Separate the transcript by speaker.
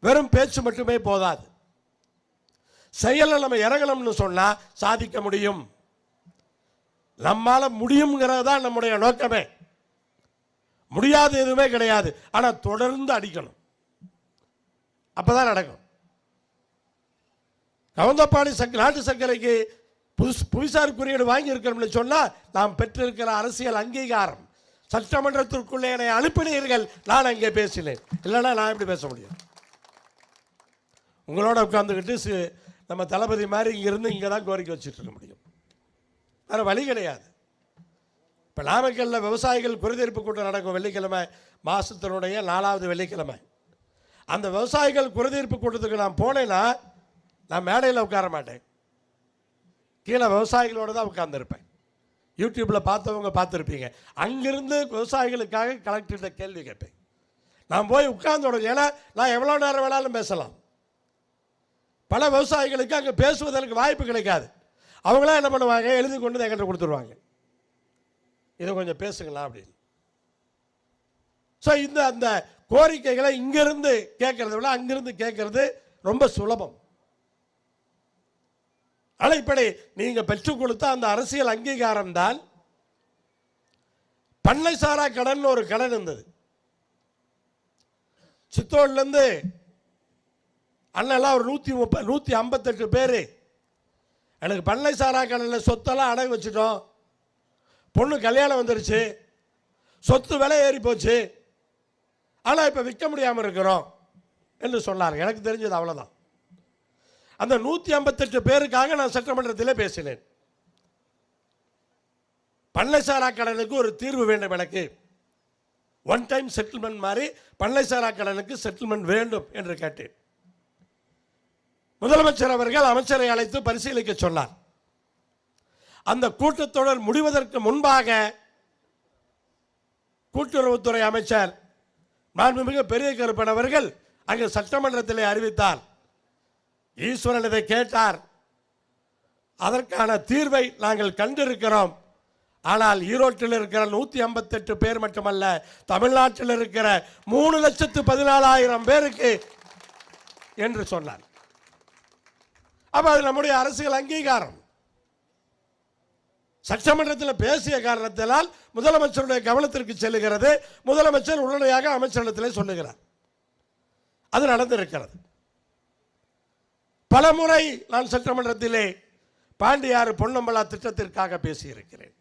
Speaker 1: வெறும் பேச்சு மட்டுமே போதாது. செயலில் நம்ம இறங்கணும்னு சொன்னா சாதிக்க முடியும். நம்மால முடியுங்கிறது தான் நம்முடைய நோக்கமே. முடியாது எதுவுமே கிடையாது. ஆனால் தொடர்ந்து அடிக்கணும், அப்பதான் நடக்கும். கவுந்தப்பாடி நாட்டு சர்க்கரைக்கு புவிசார் குறியீடு வாங்கி இருக்கணும்னு சொன்னால் நாம் பெற்றிருக்கிற அரசியல் அங்கீகாரம். சட்டமன்றத்திற்குள்ளே என்னை அனுப்பினீர்கள், நான் அங்கே பேசினேன். இல்லைன்னா நான் எப்படி பேச முடியும்? உங்களோட உட்காந்துக்கிட்டு நம்ம தளபதி மாதிரி இங்கிருந்து இங்கே தான் கோரிக்கை வச்சுட்டு இருக்க முடியும். வேறு வழி கிடையாது. இப்போ நாமக்கல்ல விவசாயிகள் குறைதீர்ப்பு கூட்டம் நடக்கும் வெள்ளிக்கிழமை, மாதத்தினுடைய 4வது வெள்ளிக்கிழமை. அந்த விவசாயிகள் குறைதீர்ப்பு கூட்டத்துக்கு நான் போனேன்னா நான் மேடையில் உட்கார மாட்டேன், கீழே விவசாயிகளோடு தான் உட்கார்ந்துருப்பேன். யூடியூப்பில் பார்த்தவங்க பார்த்துருப்பீங்க. அங்கிருந்து விவசாயிகளுக்காக கலெக்டர்கிட்ட கேள்வி கேட்பேன். நான் போய் உட்கார்ந்து, ஏன்னா நான் எவ்வளோ நேரம் வேணாலும் பேசலாம். பல விவசாயிகளுக்கு அங்கே பேசுவதற்கு வாய்ப்பு கிடைக்காது. அவங்களாம் என்ன பண்ணுவாங்க, எழுதி கொண்டு என்கிட்ட கொடுத்துருவாங்க, இதை கொஞ்சம் பேசுங்களா அப்படின்னு. ஸோ அந்த கோரிக்கைகளை இங்கிருந்து கேட்கறத விட அங்கிருந்து கேட்கறது ரொம்ப சுலபம். ஆனால் இப்படி நீங்க பெற்றுக் கொடுத்த அந்த அரசியல் அங்கீகாரம் தான். பண்ணை சாரா கடன் ஒரு கடன் இருந்தது. சித்தோட்லேருந்து அண்ணெல்லாம் ஒரு 158 பேர் எனக்கு பண்ணை சாரா கடனில் சொத்தெல்லாம் அடகு வச்சுட்டோம், பொண்ணு கல்யாணம் வந்துருச்சு, சொத்து விலை ஏறி போச்சு, ஆனால் இப்போ விற்க முடியாமல் இருக்கிறோம் என்று சொன்னார். எனக்கு தெரிஞ்சது அவ்வளோதான். அந்த 158 பேருக்காக நான் சட்டமன்றத்தில் பேசினேன். பண்ணைசாரா கடனுக்கு ஒரு தீர்வு வேண்டும், எனக்கு ஒன் டைம் செட்டில்மெண்ட் மாதிரி பண்ணைசாரா கடனுக்கு செட்டில்மெண்ட் வேண்டும் என்று கேட்டேன். முதலமைச்சர் அவர்கள் அமைச்சரை அழைத்து பரிசீலிக்க சொன்னார். அந்த கூட்டத்தொடர் முடிவதற்கு முன்பாக கூட்டுறவுத்துறை அமைச்சர் மாண்புமிகு பெரிய கருப்பன் அவர்கள் அங்கு சட்டமன்றத்தில் அறிவித்தார். ஈஸ்வரன் இதை கேட்டார். அதற்கான தீர்வை நாங்கள் கண்டிருக்கிறோம். ஆனால் ஈரோட்டில் இருக்கிற 158 பேர் மட்டுமல்ல, தமிழ்நாட்டில் இருக்கிற 3,14,000 பேருக்கு என்று சொன்னார். அப்ப அது நம்முடைய அரசியல் அங்கீகாரம். சட்டமன்றத்தில் பேசிய காரணத்தினால் முதலமைச்சருடைய கவனத்திற்கு செல்லுகிறது. முதலமைச்சர் உடனடியாக அமைச்சரிடத்தில் சொல்லுகிறார். அது நடந்திருக்கிறது. பலமுறை நான் சட்டமன்றத்திலே பாண்டியாறு பொன்னம்பலா திட்டத்திற்காக பேசியிருக்கிறேன்.